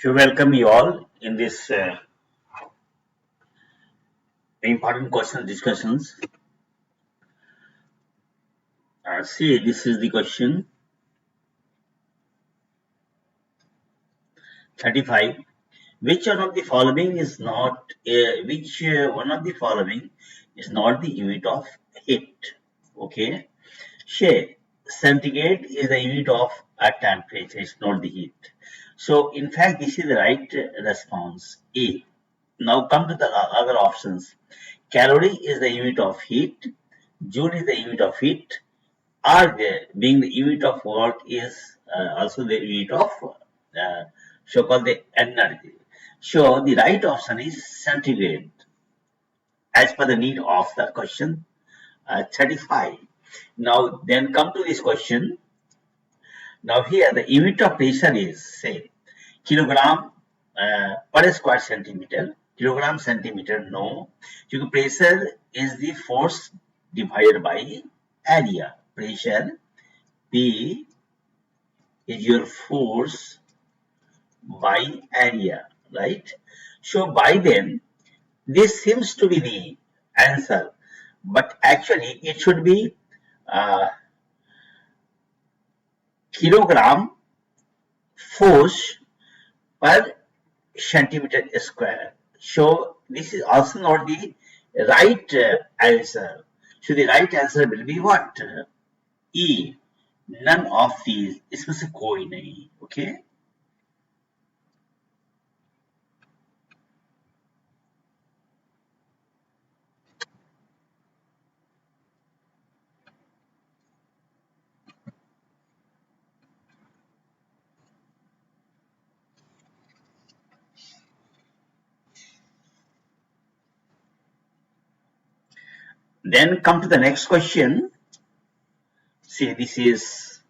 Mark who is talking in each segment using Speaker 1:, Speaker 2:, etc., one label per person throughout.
Speaker 1: So welcome you all in this important question discussions. See, this is the question 35. Which one of the following is not? Which one of the following is not the unit of heat? Okay. Say centigrade is the unit of a temperature. It's not the heat. So in fact, this is the right response. A. Now come to the other options. Calorie is the unit of heat. Joule is the unit of heat. R being the unit of work is also the unit of so-called the energy. So the right option is centigrade as per the need of the question 35. Now then come to this question. Now here the unit of pressure is say kilogram per square centimeter. Kilogram centimeter no. Because pressure is the force divided by area. Pressure P is your force by area, right? So by then, this seems to be the answer, but actually it should be uh, kilogram force per centimeter square. So this is also not the right answer. So the right answer will be what? E. None of these. इसमें से कोई नहीं. Okay. Then come to the next question. See, this is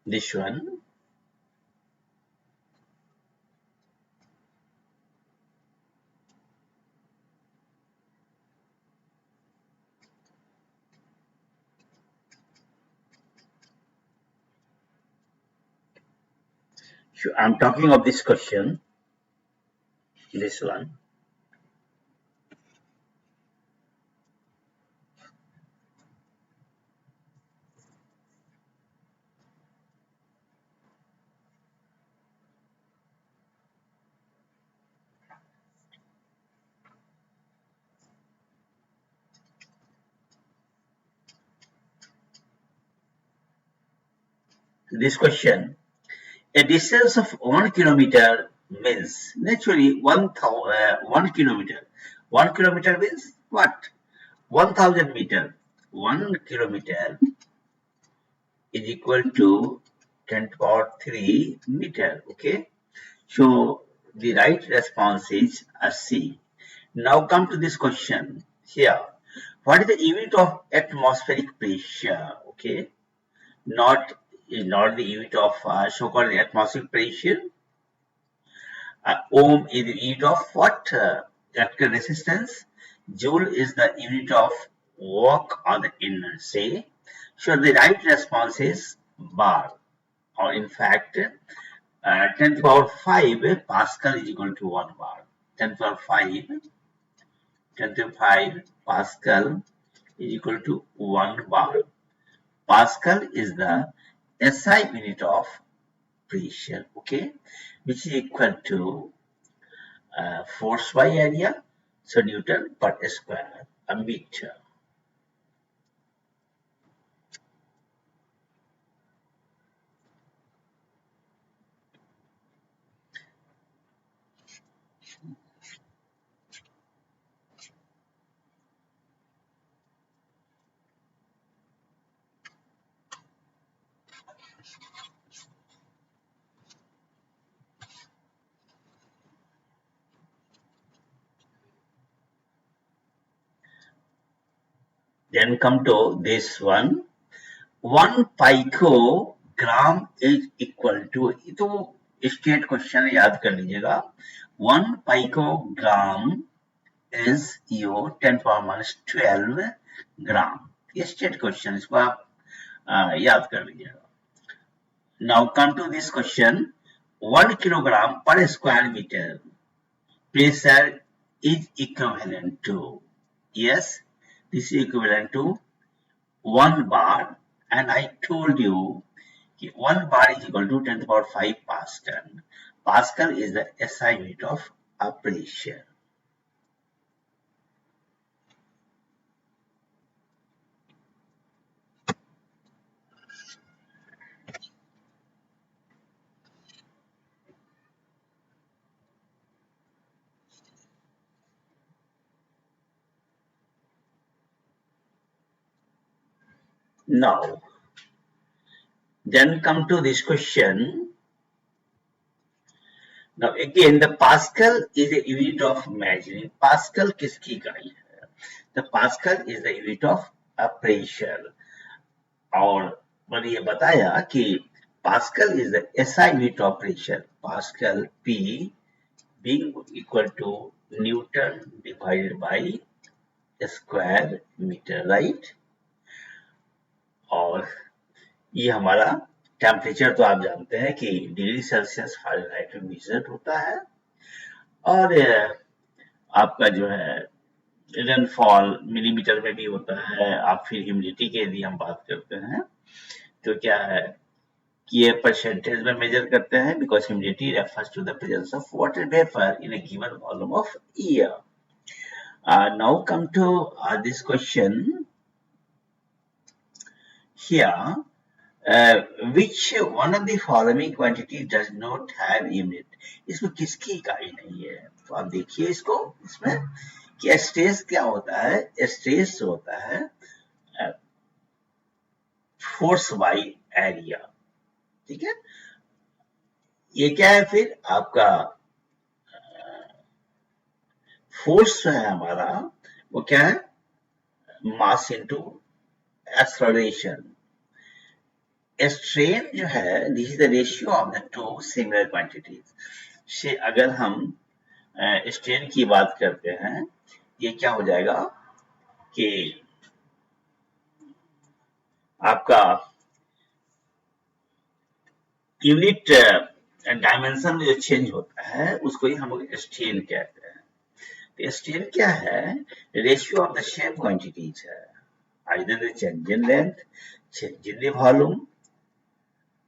Speaker 1: this one. So I'm talking of this question. This one. This question. A distance of 1 kilometer means naturally 1 kilometer. 1 kilometer means what? 1000 meter. 1 kilometer is equal to 10 to the power 3 meter. Okay. So the right response is C. Now come to this question here. What is the unit of atmospheric pressure? Okay. Not the unit of so-called atmospheric pressure. Ohm is the unit of what? Electrical resistance. Joule is the unit of work on the inertia. So the right response is bar, or in fact, 10 to the power 5 Pascal is equal to 1 bar. 10 to the power 5, 10 to the 5 Pascal is equal to 1 bar. Pascal is the SI unit of pressure, okay, which is equal to force by area, so Newton per square a meter. Then come to this one. 1 picogram is equal to, तो state question याद कर लीजिएगा. 1 picogram is your 10 power minus 12 ग्राम. ये state question, इसको आप याद कर लीजिएगा। Now come to this question, 1 kilogram पर square metre pressure is equivalent to, yes, this is equivalent to 1 bar, and I told you कि 1 bar is equal to 10 to the power 5 Pascal. Pascal is the SI unit of a pressure. Now, then come to this question. Now again, the Pascal is a unit of measuring. Pascal किसकी इकाई है? The Pascal is the unit of a pressure. और मैंने ये बताया कि Pascal is the SI unit of pressure. Pascal P being equal to Newton divided by square meter, right? और ये हमारा टेम्परेचर तो आप जानते हैं कि डिग्री सेल्सियस फ़ारेनहाइट में मेजर होता है, और आपका जो है रेनफॉल मिलीमीटर में भी होता है। आप फिर ह्यूमिडिटी की यदि हम बात करते हैं तो क्या है कि ये परसेंटेज में मेजर करते हैं, because humidity refers to the presence of water vapour in a given volume of air. Now come to this question here. Which one of the following quantity does not have unit? इसमें किसकी इकाई नहीं है? तो आप देखिए इसको, इसमें कि स्ट्रेस क्या होता है? स्ट्रेस होता है फोर्स बाय एरिया, ठीक है। ये क्या है फिर आपका फोर्स जो है हमारा वो क्या है? Mass into acceleration. स्ट्रेन जो है this is the ratio of the two similar quantities से। अगर हम स्ट्रेन की बात करते हैं, ये क्या हो जाएगा कि आपका यूनिट डायमेंशन में जो चेंज होता है उसको ही हम लोग स्ट्रेन कहते हैं। तो स्ट्रेन क्या है? Ratio of the same quantities है, either the change in length, change in the volume.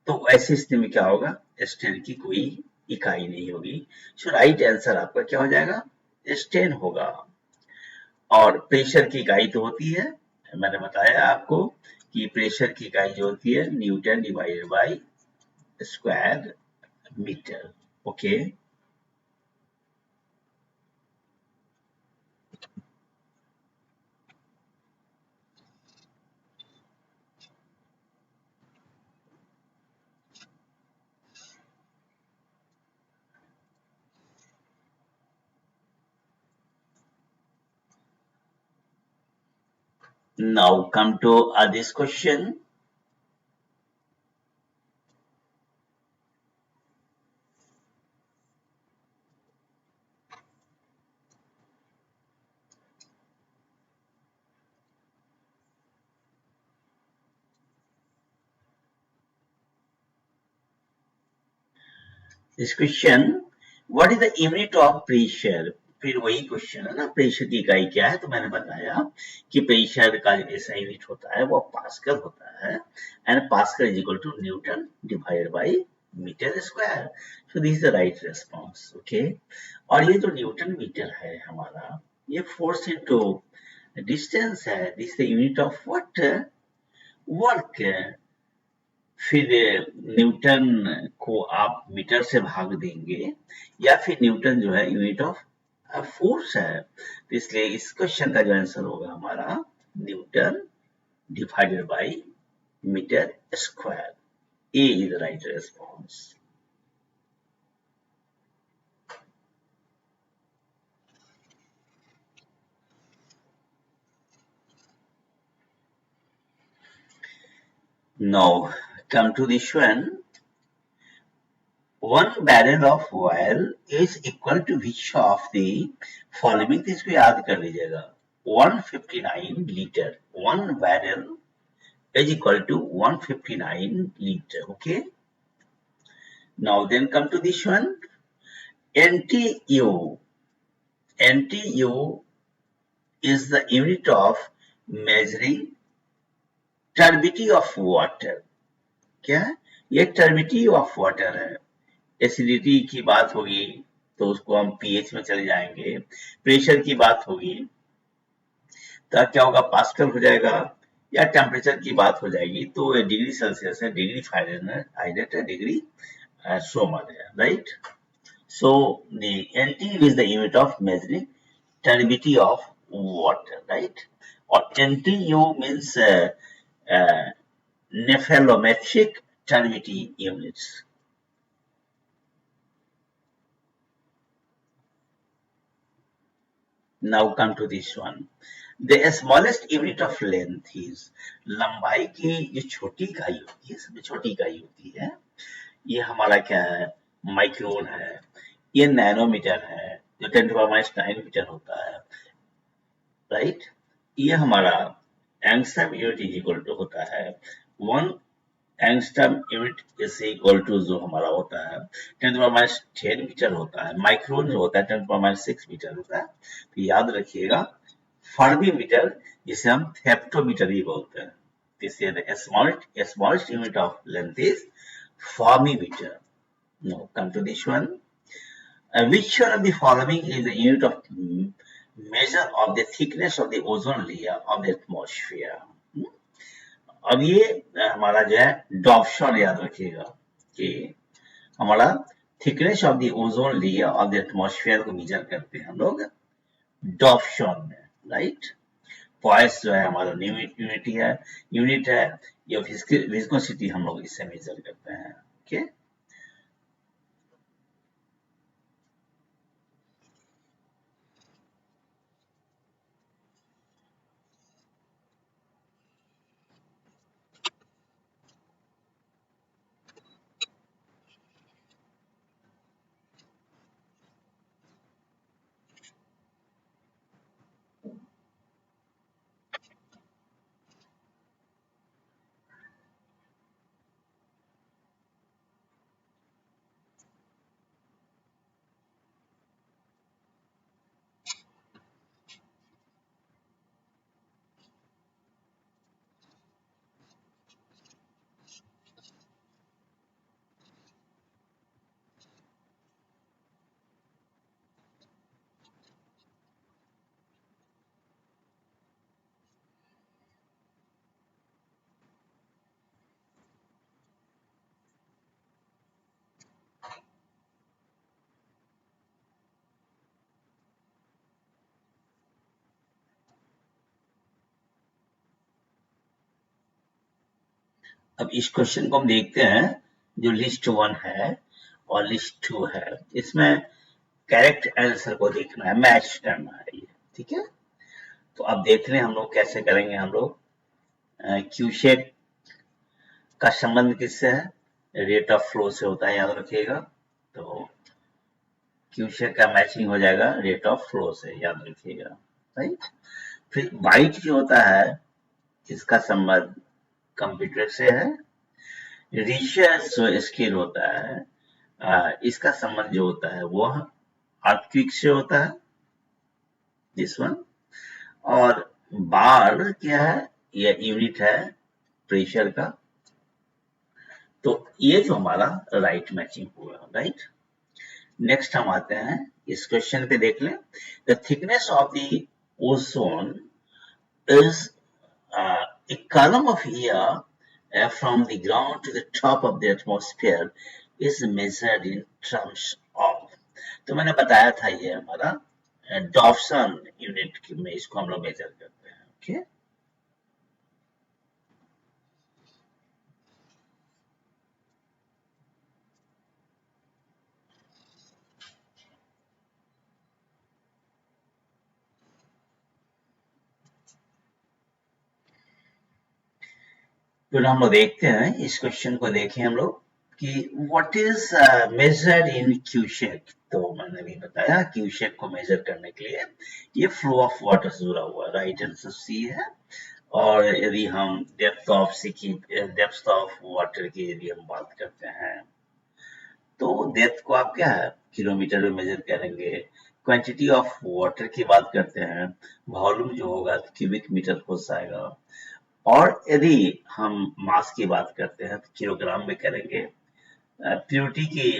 Speaker 1: तो ऐसी स्थिति में क्या होगा? स्ट्रेन की कोई इकाई नहीं होगी। सो राइट आंसर आपका क्या हो जाएगा? स्ट्रेन होगा। और प्रेशर की इकाई तो होती है, मैंने बताया आपको कि प्रेशर की इकाई जो होती है newton divided by square metre. Okay, now come to this question. This question, what is the unit of pressure? फिर वही क्वेश्चन है ना, प्रेशर की इकाई क्या है? तो मैंने बताया कि प्रेशर का ऐसा यूनिट होता है वो पास्कल होता है, and pascal is equal to newton divided by metre square. So this is the right response. Okay, और ये जो न्यूटन मीटर है हमारा, ये फोर्स इनटू डिस्टेंस है, this the unit of what? Work. फिर न्यूटन को आप मीटर से भाग देंगे, या फिर न्यूटन जो है यूनिट ऑफ फोर्स है, तो इसलिए इस क्वेश्चन का जो आंसर होगा हमारा newton divided by metre square. A is the right response. Now come to this one. 1 barrel of oil is equal to which of the following? इसको याद कर लीजिएगा। 159 litre 1 barrel is equal to 159 liter. Okay. Now then come to this one. NTU. NTU is the unit of measuring turbidity of water. क्या है? ये turbidity of water है. Acidity की बात होगी तो उसको हम पीएच में चले जाएंगे. प्रेशर की बात होगी तो क्या होगा, पास्कल हो जाएगा. या टेम्परेचर की बात हो जाएगी तो डिग्री सेल्सियस है, डिग्री फारेनहाइट है, डिग्री सोमर है. Right. So the NTU is the unit of measuring turbidity of water, right? Or NTU means nephelometric turbidity units. Now come to this one. The smallest unit of length is, लंबाई की जो छोटी इकाई होती है, सबसे छोटी इकाई होती है, ये हमारा क्या है, माइक्रोन है. ये नैनोमीटर है जो 10⁻⁹ मीटर होता है. राइट. ये हमारा angstrom unit is equal to होता है 1 angstrom unit is equal to जो हमारा होता है 10⁻⁰ मीटर होता है. माइक्रोन जो होता है 10⁻⁶ मीटर होता है. तो याद रखिएगा फर्मी मीटर जिसे हम हेप्टोमीटर भी बोलते हैं. This is the smallest unit of length is fermimeter. Now come to this one. Which one of the following is the unit of measure of the thickness of the ozone layer of the atmosphere? अब ये हमारा जो है डॉप्शन याद रखिएगा कि हमारा thickness of the ozone layer of the atmosphere को मेजर करते हैं हम लोग डॉप्शन में. राइट. पॉइस जो है हमारा यूनिट है. ये विस्कोसिटी हम लोग इससे मेजर करते हैं. ओके. अब इस क्वेश्चन को हम देखते हैं जो लिस्ट 1 है और लिस्ट 2 है. इसमें करेक्ट आंसर को देखना है, मैच करना है ये. ठीक है. तो अब देख लें हम लोग कैसे करेंगे. हम लोग क्यूशेक का संबंध किससे है, रेट ऑफ फ्लो से होता है, याद रखिएगा. तो क्यूशेक का मैचिंग हो जाएगा रेट ऑफ फ्लो से, याद रखिएगा. राइट. फिर वाइट जो होता है इसका संबंध कंप्यूटर से है. रिसर्च जो स्केल होता है इसका संबंध जो होता है वो अर्थक्वेक से होता है, दिस वन. और बार क्या है, ये यूनिट है प्रेशर का. तो ये जो हमारा राइट मैचिंग हुआ. राइट. नेक्स्ट हम आते हैं इस क्वेश्चन पे, देख लें. The thickness of the ozone is a column of air from the ground to the top of the atmosphere is measured in terms of. तो मैंने बताया था ये हमारा डॉप्सन यूनिट में इसको हम लोग मेजर करते हैं. ओके. फिर हम लोग देखते हैं इस क्वेश्चन को, देखें हम लोग कि व्हाट इज मेजर्ड इन क्यूशेक. तो मैंने भी बताया क्यूशेक को मेजर करने के लिए ये फ्लो ऑफ वाटर से जुड़ा हुआ. राइट आंसर सी है. और यदि हम डेप्थ ऑफ वाटर की यदि हम बात करते हैं, तो डेप्थ को आप क्या है किलोमीटर में मेजर करेंगे। क्वांटिटी ऑफ वाटर की बात करते हैं, वॉल्यूम जो होगा क्यूबिक मीटर हो जाएगा। और यदि हम मास की बात करते हैं तो किलोग्राम में करेंगे। प्योरिटी की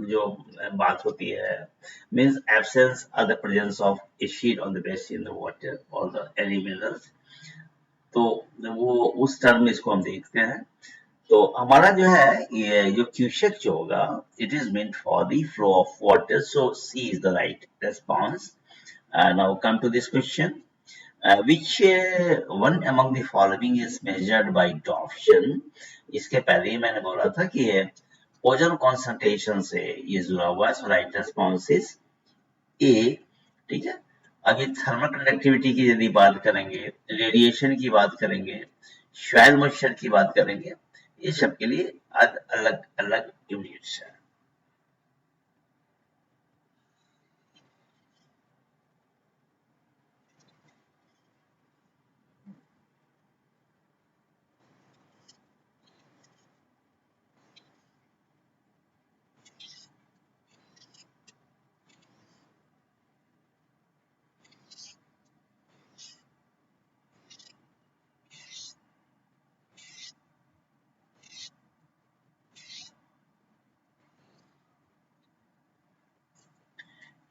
Speaker 1: जो बात होती है, means absence of the presence of acid on the base in the water और द एनी मिनरल्स। तो वो उस टर्म में इसको हम देखते हैं। तो हमारा जो है ये जो क्यूसेक जो होगा, it is meant for the flow of water, so C is the right response. Now come to this question, which one among the following is measured by Dobson? इसके पहले ही मैंने बोला था कि ये ओजोन कॉन्सेंट्रेशन से ये जुड़ा हुआ है, सो राइट रेस्पॉन्स इज ए। ठीक है, अभी थर्मल कंडक्टिविटी की यदि बात करेंगे, रेडिएशन की बात करेंगे, सॉइल मॉइस्चर की बात करेंगे, ये सब के लिए अलग अलग यूनिट्स है।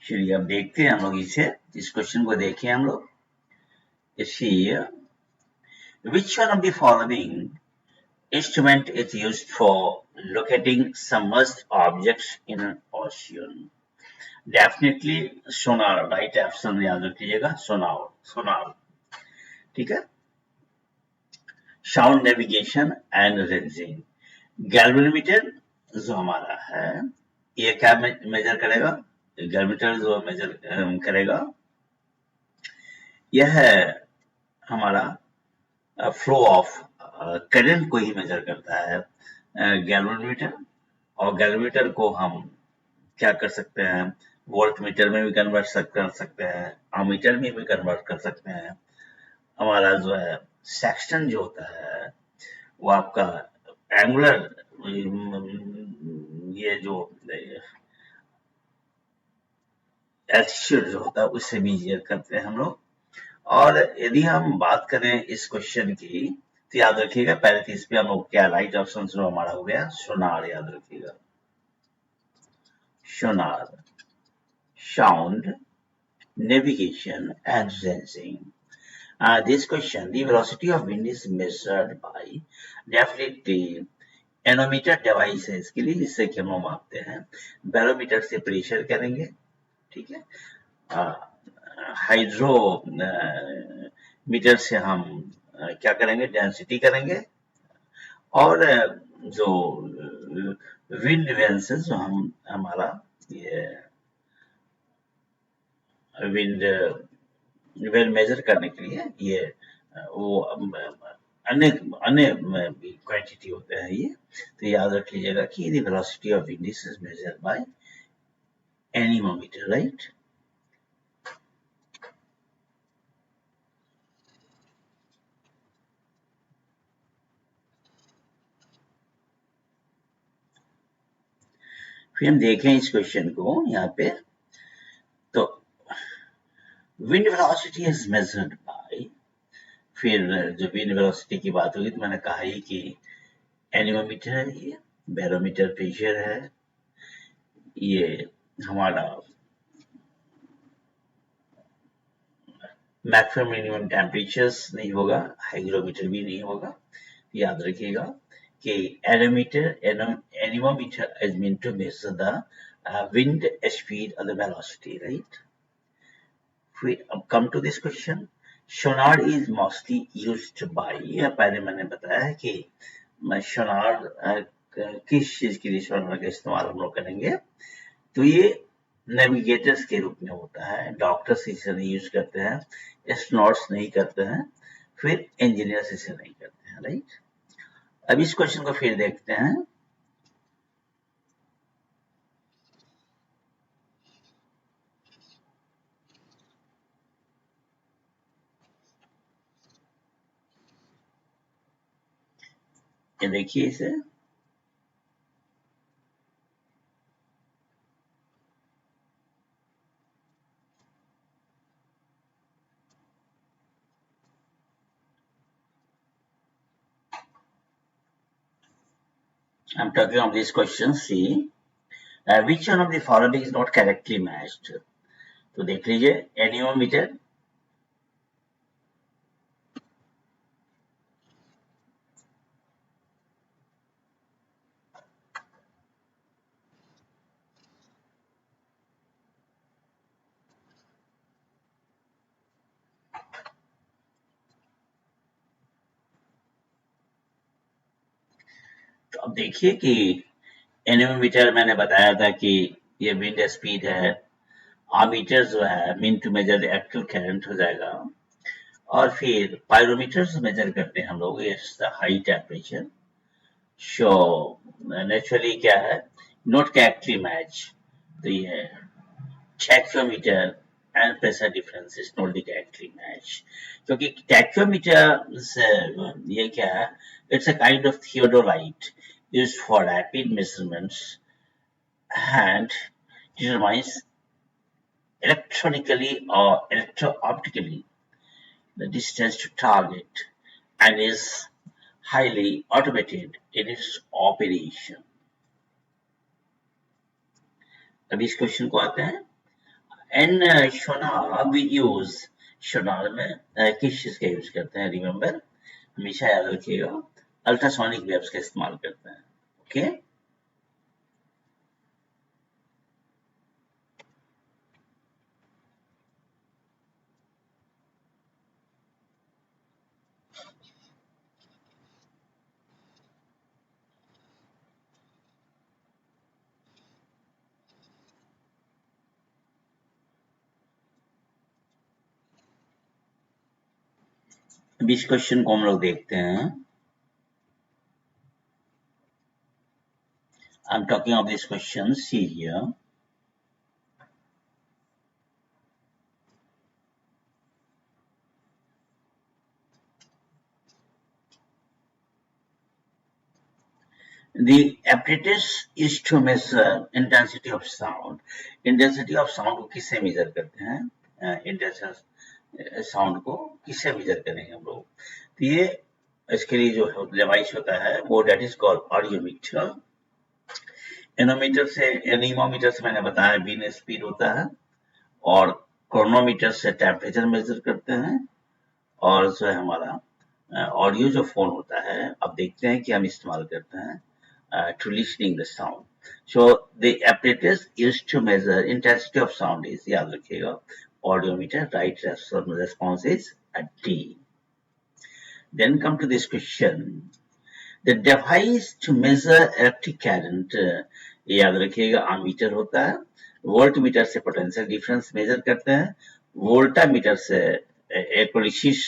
Speaker 1: चलिए अब देखते हैं हम लोग इस क्वेश्चन को देखें हम लोग। इसी which one of the following instrument is used for locating submerged objects in an ocean? Definitely sonar, right option याद रखिएगा, sonar। ठीक है, sound navigation and ranging. Galvanometer जो हमारा है, ये क्या मेजर करेगा, गैल्वेनोमीटर जो मेजर करेगा, यह है हमारा फ्लो ऑफ करंट को ही मेजर करता है गैल्वेनोमीटर। और गैल्वेनोमीटर को हम क्या कर सकते हैं, वोल्ट मीटर में भी कन्वर्ट कर सकते हैं, अमीटर में भी कन्वर्ट कर सकते हैं। हमारा जो है सेक्शन जो होता है वो आपका एंगुलर, ये जो एल्टीट्यूड जो होता है उससे मेजर करते हैं हम लोग। और यदि हम बात करें इस क्वेश्चन की, तो याद रखिएगा पहले तो इस पे हम लोग क्या राइट ऑप्शन जो हमारा हो गया सोनार, याद रखिएगा sonar, sound navigation and sensing. This question, the velocity of wind is measured by definitely nanometre device है इसके लिए, जिससे कि हम मापते हैं। बैरोमीटर से प्रेशर करेंगे, ठीक है, हाइड्रो मीटर से हम क्या करेंगे, डेंसिटी करेंगे। और जो विंड वेन्स जो हम हमारा ये विंड वेल मेजर करने के लिए ये वो अन्य अन्य क्वांटिटी होते हैं ये। तो याद रख लीजिएगा कि the velocity of wind is measured by anemometer, right. फिर हम देखें इस क्वेश्चन को यहाँ पे, तो wind velocity is measured by, फिर जब विंड वेलोसिटी की बात होगी तो मैंने कहा ही कि एनीमोमीटर है, ये बैरोमीटर प्रेशर है, ये हमारा मैक्सिमम मिनिमम टेम्परेचर्स नहीं होगा, हाइग्रोमीटर भी नहीं होगा। याद रखिएगा कि anemometer is meant to measure the wind speed or the velocity, right? Come to this question. Sonar is mostly used by, या पहले मैंने बताया है कि सोनार किस चीज के लिए सोनार का इस्तेमाल हम लोग करेंगे, तो ये नेविगेटर्स के रूप में होता है। डॉक्टर्स इसे नहीं यूज करते हैं, एस्ट्रोनॉट्स नहीं करते हैं, फिर इंजीनियर्स इसे नहीं करते हैं, राइट। अब इस क्वेश्चन को फिर देखते हैं। ये देखिए इसे, I'm talking of this question. See, which one of the following is not correctly matched? तो देख लीजिए, एनियोमीटर, तो अब देखिए कि एनियोमीटर मैंने बताया था कि ये विंड स्पीड है, आमीटर जो है mean to measure actual current हो जाएगा, और फिर पायरोमीटर से मेजर करते हैं हम लोग it's the high temperature. So naturally क्या है, नोट करेक्टली मैच, तो ये tacheometer and pressure difference is not the correctly match, क्योंकि टैक्योमीटर से ये क्या है, it's a kind of theodolite used for rapid measurements and determines electronically or electro-optically the distance to target and is highly automated in its operation. अब इस question को आते हैं, एन सोनार वी यूज, सोनार में किस चीज का यूज करते हैं, रिमेम्बर हमेशा याद रखिएगा, अल्ट्रासोनिक वेव्स का इस्तेमाल करते हैं। Okay okay? अब इस क्वेश्चन को हम लोग देखते हैं। I'm talking of this question. See here. The apparatus is to measure intensity of sound. Intensity of sound को किससे measure करते हैं? Intensity sound को किससे measure करेंगे हम लोग? तो ये इसके लिए जो डिवाइस होता है वो that is called audiometer. Nanometre से, एनीमोमीटर से मैंने बताया विंड स्पीड होता है, और क्रोनोमीटर से टेम्परेचर मेजर करते हैं, और जो है हमारा ऑडियो जो फोन होता है, अब देखते हैं कि हम इस्तेमाल करते हैं to listening the sound. So the apparatus used to measure intensity of sound is, याद रखिएगा, audiometer, right response is at D. Then come to this question. The device to measure electric current, याद रखिएगा, ammeter होता है, voltmeter से potential difference measure करते हैं, voltameter से इलेक्ट्रोलिसिस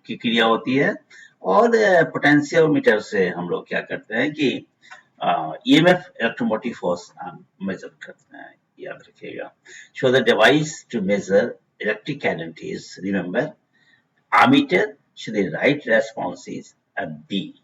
Speaker 1: की क्रिया होती है, और पोटेंशियोमीटर से हम लोग क्या करते हैं कि ईएमएफ इलेक्ट्रोमोटिव फोर्स मेजर करते हैं, याद रखिएगा। So the device to measure electric current is, remember, ammeter, so the right response is a B.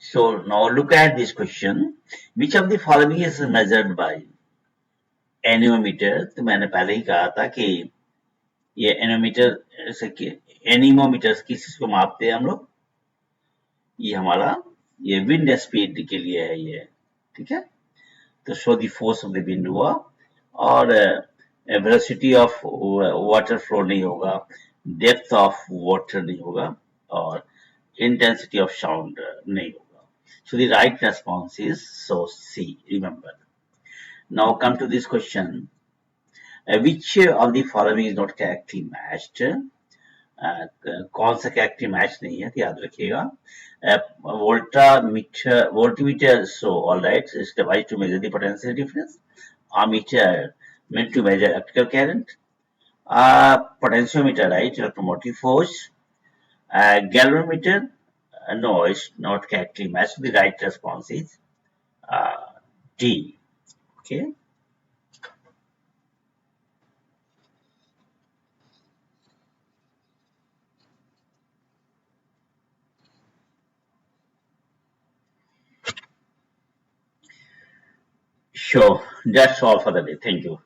Speaker 1: So now look at this question. Which of the following is measured by anemometer? तो मैंने पहले ही कहा था कि ये anemometer से, anemometer किस चीज को मापते हैं हम लोग, ये हमारा ये विंड स्पीड के लिए है ये, ठीक है। तो show the force of the wind हुआ, और वेलोसिटी ऑफ वाटर फ्लो नहीं होगा, डेप्थ ऑफ वाटर नहीं होगा, और intensity of sound नहीं होगा। So the right response is so C. Remember. Now come to this question. Which of the following is not correctly matched? कौन सा character match नहीं है तो याद रखिएगा. Voltmeter, so all right, is device to measure the potential difference. Ammeter meant to measure electrical current. Potentiometer, right, electromotive force. Galvanometer, no, it's not correctly matched. The right response is uh, D. Okay. Sure. That's all for the day. Thank you.